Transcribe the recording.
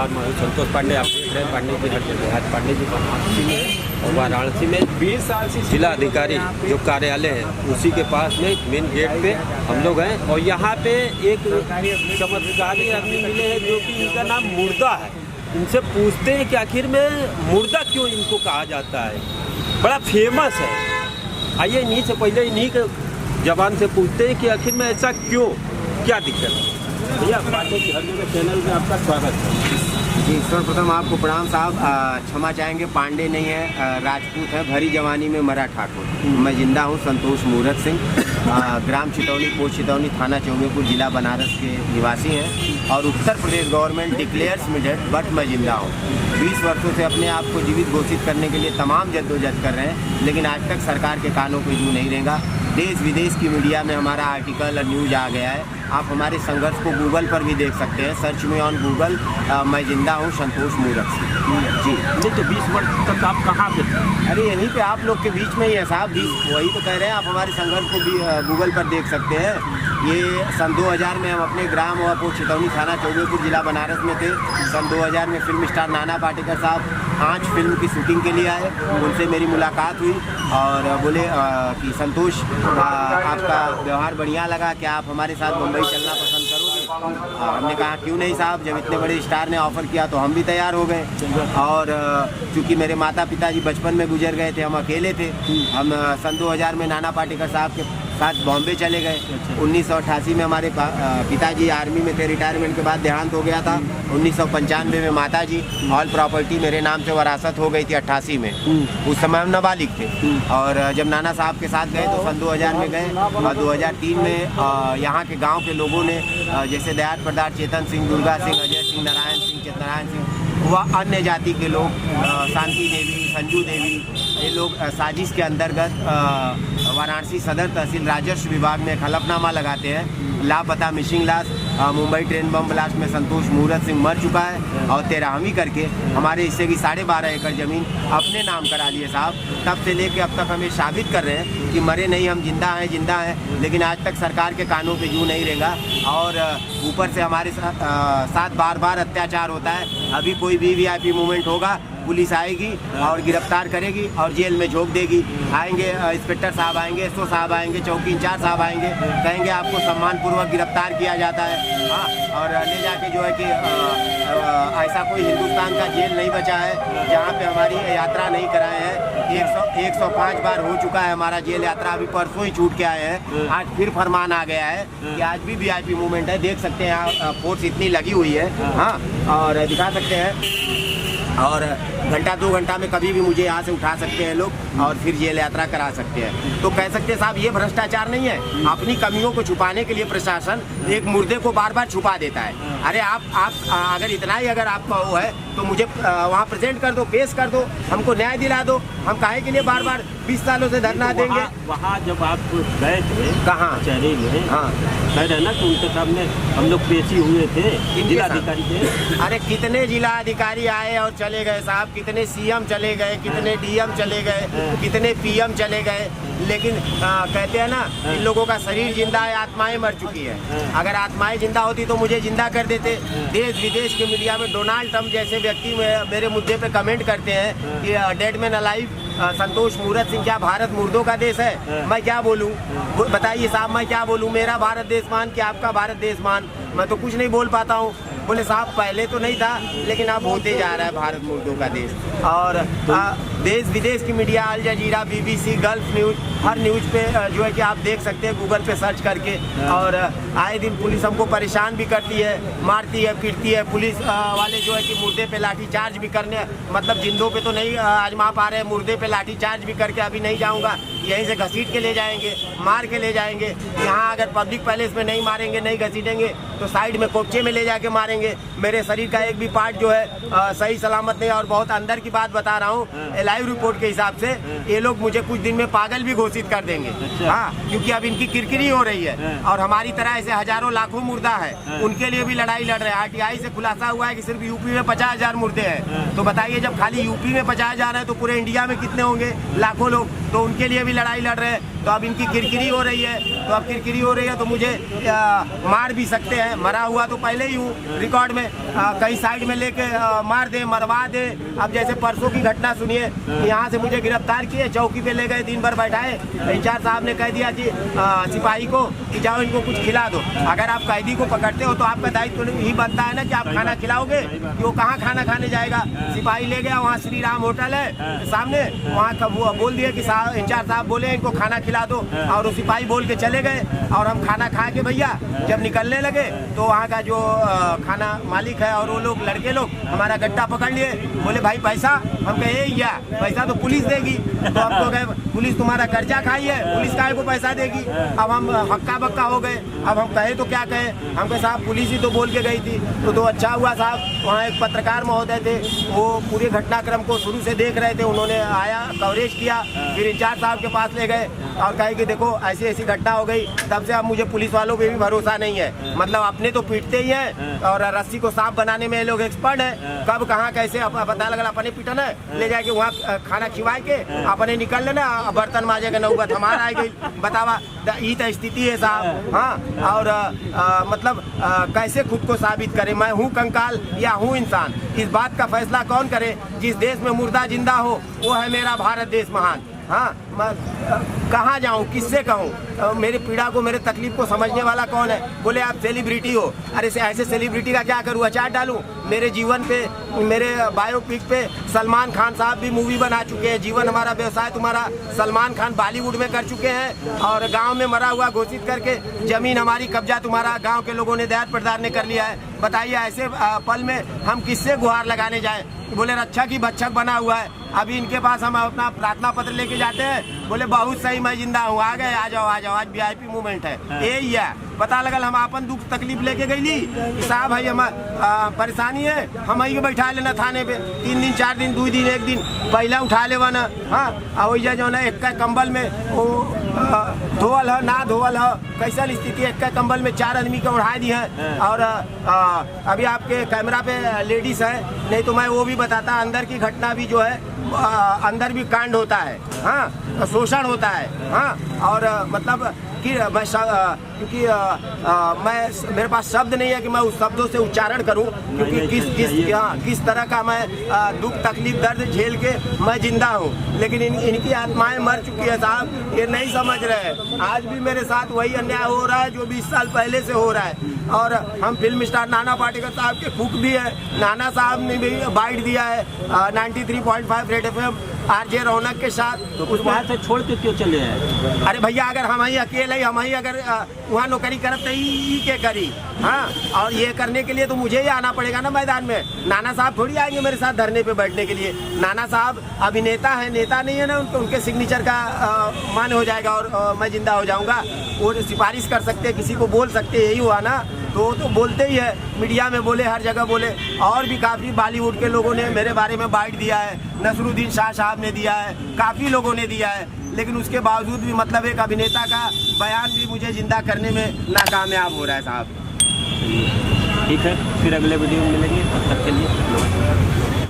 नमस्कार, मैं हूं संतोष पांडे। आप देख रहे हैं पांडे जी हर जगह। आज पांडे जी वाराणसी में है और वाराणसी में 20 साल से जिला अधिकारी जो कार्यालय है उसी के पास में मेन गेट पे हम लोग हैं और यहाँ पे एक चमत्कारी आदमी मिले हैं जो कि इनका नाम मुर्दा है। इनसे पूछते हैं कि आखिर में मुर्दा क्यों इनको कहा जाता है, बड़ा फेमस है। आइए इन्हीं से पहले इन्हीं के जबान से पूछते हैं कि आखिर में ऐसा क्यों, क्या दिक्कत है। भैया पांडे जी हर जगह चैनल में आपका स्वागत है। जी सर्वप्रथम आपको प्रणाम साहब। क्षमा चाहेंगे, पांडे नहीं है, राजपूत है। भरी जवानी में मरा ठाकुर। मैं जिंदा हूँ संतोष मूरत सिंह, ग्राम चितौनी, पोस्ट चितौनी, थाना चौबेपुर, जिला बनारस के निवासी हैं और Uttar Pradesh government declares me dead, but मैं जिंदा हूँ। 20 वर्षों से अपने आप को जीवित घोषित करने के लिए तमाम जद्दोजहद कर रहे हैं, लेकिन आज तक सरकार के कानों पे जू नहीं रहेगा। देश विदेश की मीडिया में हमारा आर्टिकल और न्यूज आ गया है। आप हमारे संघर्ष को गूगल पर भी देख सकते हैं, सर्च में ऑन गूगल मैं जिंदा हूँ संतोष मूरत सिंह जी। नहीं तो 20 वर्ष तक आप कहाँ पे थे? अरे यहीं पे आप लोग के बीच में ही है साहब। वही तो कह रहे हैं, आप हमारे संघर्ष को भी गूगल पर देख सकते हैं। ये सन 2000 में हम अपने ग्राम और पोस्ट चितौनी, थाना चौबेपुर, जिला बनारस में थे। सन 2000 में फिल्म स्टार नाना पाटेकर साहब 5 फिल्म की शूटिंग के लिए आए। उनसे मेरी मुलाकात हुई और बोले कि संतोष आपका व्यवहार बढ़िया लगा, क्या आप हमारे साथ मुंबई चलना पसंद करोगे? हमने कहा क्यों नहीं साहब, जब इतने बड़े स्टार ने ऑफ़र किया तो हम भी तैयार हो गए। और चूँकि मेरे माता पिता जी बचपन में गुजर गए थे, हम अकेले थे। हम सन 2000 में नाना पाटेकर साहब के साथ बॉम्बे चले गए। 1988 में हमारे पिताजी आर्मी में थे, रिटायरमेंट के बाद देहांत हो गया था। 1995 में माताजी, ऑल प्रॉपर्टी मेरे नाम से वरासत हो गई थी 88 में। उस समय हम नाबालिग थे और जब नाना साहब के साथ गए तो सन 2000 में गए और 2003 में यहाँ के गांव के लोगों ने जैसे दयाल प्रदार, चेतन सिंह, दुर्गा सिंह, अजय सिंह, नारायण सिंह, चितनारायण सिंह, वह अन्य जाति के लोग, शांति देवी, संजू देवी, ये लोग साजिश के अंतर्गत वाराणसी सदर तहसील राजस्व विभाग में एक हलफनामा लगाते हैं। लापता मिसिंग लाश, मुंबई ट्रेन बम ब्लास्ट में संतोष मूरत सिंह मर चुका है और 13वीं करके हमारे हिस्से की 12.5 एकड़ ज़मीन अपने नाम करा लिए साहब। तब से लेके अब तक हमें साबित कर रहे हैं कि मरे नहीं, हम जिंदा हैं, लेकिन आज तक सरकार के कानों पे जू नहीं रहेगा और ऊपर से हमारे साथ बार बार अत्याचार होता है। अभी कोई भी वीआईपी मूवमेंट होगा, पुलिस आएगी और गिरफ्तार करेगी और जेल में झोंक देगी। आएंगे इंस्पेक्टर साहब आएंगे, एसओ साहब आएंगे, चौकी इंचार्ज साहब आएंगे, कहेंगे आपको सम्मानपूर्वक गिरफ्तार किया जाता है। हाँ, और ले जाके जो है कि ऐसा कोई हिंदुस्तान का जेल नहीं बचा है जहाँ पे हमारी यात्रा नहीं कराए हैं। 105 बार हो चुका है हमारा जेल यात्रा, अभी परसों ही छूट के आए हैं। आज फिर फरमान आ गया है कि आज भी वीआईपी मूवमेंट है। देख सकते हैं यहाँ फोर्स इतनी लगी हुई है। हाँ, और दिखा सकते हैं और घंटा 2 घंटा में कभी भी मुझे यहाँ से उठा सकते हैं लोग और फिर जेल यात्रा करा सकते हैं। तो कह सकते हैं साहब ये भ्रष्टाचार नहीं है। अपनी कमियों को छुपाने के लिए प्रशासन एक मुर्दे को बार बार छुपा देता है। अरे आप अगर इतना ही अगर आपका वो है तो मुझे वहाँ प्रेजेंट कर दो, पेश कर दो, हमको न्याय दिला दो। हम काहे के लिए बार बार 20 सालों से धरना देंगे? वहाँ जब आप गए थे कहाँ कचहरी में, हाँ कह रहे ना कि उनके सामने हम लोग पेशी हुए थे, जिलाधिकारी थे। अरे कितने जिला अधिकारी आए और चले गए साहब, कितने सीएम चले गए, कितने डीएम चले गए, कितने पीएम चले गए, लेकिन कहते हैं ना इन लोगों का शरीर जिंदा है, आत्माएं मर चुकी है। अगर आत्माएं जिंदा होती तो मुझे जिंदा कर देते। देश विदेश के मीडिया में डोनाल्ड ट्रंप जैसे व्यक्ति मेरे मुद्दे पे कमेंट करते हैं कि डेड मैन अलाइव, संतोष मूरत सिंह, क्या भारत मुर्दों का देश है? मैं क्या बोलूं, बताइए साहब, मैं क्या बोलूं? मेरा भारत देश मान कि आपका भारत देश मान, मैं तो कुछ नहीं बोल पाता हूं। बोले साहब पहले तो नहीं था लेकिन अब होते जा रहा है भारत मुर्दों का देश। और देश विदेश की मीडिया, अल जजीरा, बीबीसी, गल्फ न्यूज, हर न्यूज पे जो है कि आप देख सकते हैं गूगल पे सर्च करके। और आए दिन पुलिस हमको परेशान भी करती है, मारती है, पीटती है। पुलिस वाले जो है कि मुर्दे पे लाठी चार्ज भी करने, मतलब जिंदों पे तो नहीं आजमा पा रहे, मुर्दे पे लाठी चार्ज भी करके अभी नहीं जाऊँगा, यहीं से घसीट के ले जाएंगे, मार के ले जाएंगे। यहाँ अगर पब्लिक पैलेस में नहीं मारेंगे, नहीं घसीटेंगे तो साइड में कोपचे में ले जाके मारेंगे। मेरे शरीर का एक भी पार्ट जो है सही सलामत नहीं। और बहुत अंदर की बात बता रहा हूँ, लाइव रिपोर्ट के हिसाब से ये लोग मुझे कुछ दिन में पागल भी घोषित कर देंगे। हाँ, क्योंकि अब इनकी किरकिरी हो रही है और हमारी तरह ऐसे हजारों लाखों मुर्दा है, उनके लिए भी लड़ाई लड़ रहे हैं। आरटीआई से खुलासा हुआ है कि सिर्फ यूपी में 50,000 मुर्दे हैं। तो बताइए जब खाली यूपी में 50,000 है तो पूरे इंडिया में कितने होंगे? लाखों लोग। तो उनके लिए भी लड़ाई लड़ रहे हैं। तो अब इनकी किरकिरी हो रही है, तो अब किरकिरी हो रही है तो मुझे मार भी सकते हैं। मरा हुआ तो पहले ही हूँ रिकॉर्ड में, कई साइड में लेके मार दे, मरवा दे। अब जैसे परसों की घटना सुनिए, यहाँ से मुझे गिरफ्तार किए, चौकी पे ले गए, दिन भर बैठाए। इंचार्ज साहब ने कह दिया कि सिपाही को कि जाओ इनको कुछ खिला दो। अगर आप कैदी को पकड़ते हो तो आपका दायित्व ही बनता है ना कि आप खाना खिलाओगे, कि वो कहाँ खाना खाने जाएगा। सिपाही ले गया, वहाँ श्री राम होटल है सामने, वहाँ वो बोल दिया कि इंचार्ज साहब बोले इनको खाना खिला दो, और वो सिपाही बोल के चले गए। और हम खाना खा के भैया जब निकलने लगे तो वहाँ का जो खाना मालिक है और वो लोग लड़के लोग हमारा गड्ढा पकड़ लिए, बोले भाई पैसा। हम कहे या पैसा तो पुलिस देगी। तो हमको कहे पुलिस तुम्हारा कर्जा खाई है, पुलिस काहे को पैसा देगी। अब हम हक्का बक्का हो गए। अब हम कहे तो क्या कहे, हम कहे साहब पुलिस ही तो बोल के गई थी। तो अच्छा हुआ साहब, वहाँ एक पत्रकार महोदय थे, वो पूरे घटनाक्रम को शुरू से देख रहे थे, उन्होंने आया कवरेज किया, फिर इंचार्ज साहब के पास ले गए और कहे कि देखो ऐसी ऐसी घटना हो गई। तब से अब मुझे पुलिस वालों पे भी भरोसा नहीं है। मतलब अपने तो पीटते ही हैं और रस्सी को सांप बनाने में ये लोग एक्सपर्ट हैं। कब कहाँ कैसे पता लगल अपने पीटन है, ले जाके वहाँ खाना खिवा के अपने निकल लेना, बर्तन माजे के नौबत हमारा आ गई। बतावा ये तो स्थिति है साहब। हाँ, और मतलब कैसे खुद को साबित करे मैं हूँ कंकाल या हूँ इंसान, इस बात का फैसला कौन करे। जिस देश में मुर्दा जिंदा हो वो है मेरा भारत देश महान। हाँ, मैं कहाँ जाऊँ, किससे कहूँ, मेरी पीड़ा को, मेरे तकलीफ को समझने वाला कौन है। बोले आप सेलिब्रिटी हो। अरे ऐसे सेलिब्रिटी का क्या करूँ, अचार डालूँ। मेरे जीवन पे, मेरे बायोपिक पे सलमान खान साहब भी मूवी बना चुके हैं। जीवन हमारा व्यवसाय तुम्हारा सलमान खान बॉलीवुड में कर चुके हैं, और गांव में मरा हुआ घोषित करके जमीन हमारी कब्जा तुम्हारा गांव के लोगों ने दयाद प्रदान ने कर लिया है। बताइए ऐसे पल में हम किससे गुहार लगाने जाएं। बोले रक्षा की भक्षक बना हुआ है। अभी इनके पास हम अपना प्रार्थना पत्र लेके जाते हैं, बोले बहुत सही मैं जिंदा हूँ, आ गए, आ जाओ आज VIP मूवमेंट है। यही है, पता लगल हम अपन दुख तकलीफ लेके गई साहब भाई हम परेशानी है, हम ही बैठा लेना थाने पे 3 दिन 4 दिन 2 दिन 1 दिन पहले उठा ले ना। हाँ, वही जो है एक कंबल में वो धोवल है ना धोवल है, कैसा स्थिति, एक कंबल में 4 आदमी का उड़ा दी है। और अभी आपके कैमरा पे लेडीज है, नहीं तो मैं वो भी बताता, अंदर की घटना भी जो है, अंदर भी कांड होता है। हाँ, शोषण होता है। हाँ, और मतलब कि मैं क्योंकि मैं मेरे पास शब्द नहीं है कि मैं उस शब्दों से उच्चारण करूं, क्योंकि किस तरह का मैं दुख तकलीफ दर्द झेल के मैं जिंदा हूं। लेकिन इनकी आत्माएं मर चुकी है साहब, ये नहीं समझ रहे। आज भी मेरे साथ वही अन्याय हो रहा है जो 20 साल पहले से हो रहा है। और हम फिल्म स्टार नाना पाटेकर साहब के कुक भी है, नाना साहब ने भी बाइट दिया है 93.5 रेड FM RJ रौनक के साथ। तो उस बात से छोड़ के क्यों चले हैं? अरे भैया अगर हम ही अकेले, हम ही अगर वहाँ नौकरी करत तो ही के करी। हाँ, और ये करने के लिए तो मुझे ही आना पड़ेगा ना मैदान में। नाना साहब थोड़ी आएंगे मेरे साथ धरने पे बैठने के लिए। नाना साहब अभिनेता है, नेता नहीं है ना, उनके सिग्नेचर का मान हो जाएगा और मैं जिंदा हो जाऊंगा। वो सिफारिश कर सकते हैं, किसी को बोल सकते, यही हुआ ना। तो बोलते ही है, मीडिया में बोले, हर जगह बोले। और भी काफ़ी बॉलीवुड के लोगों ने मेरे बारे में बाइट दिया है, नसरुद्दीन शाह साहब ने दिया है, काफ़ी लोगों ने दिया है। लेकिन उसके बावजूद भी मतलब एक अभिनेता का बयान भी मुझे जिंदा करने में नाकामयाब हो रहा है साहब। ठीक है, फिर अगले वीडियो में मिलेंगे, तब तक के लिए नमस्कार।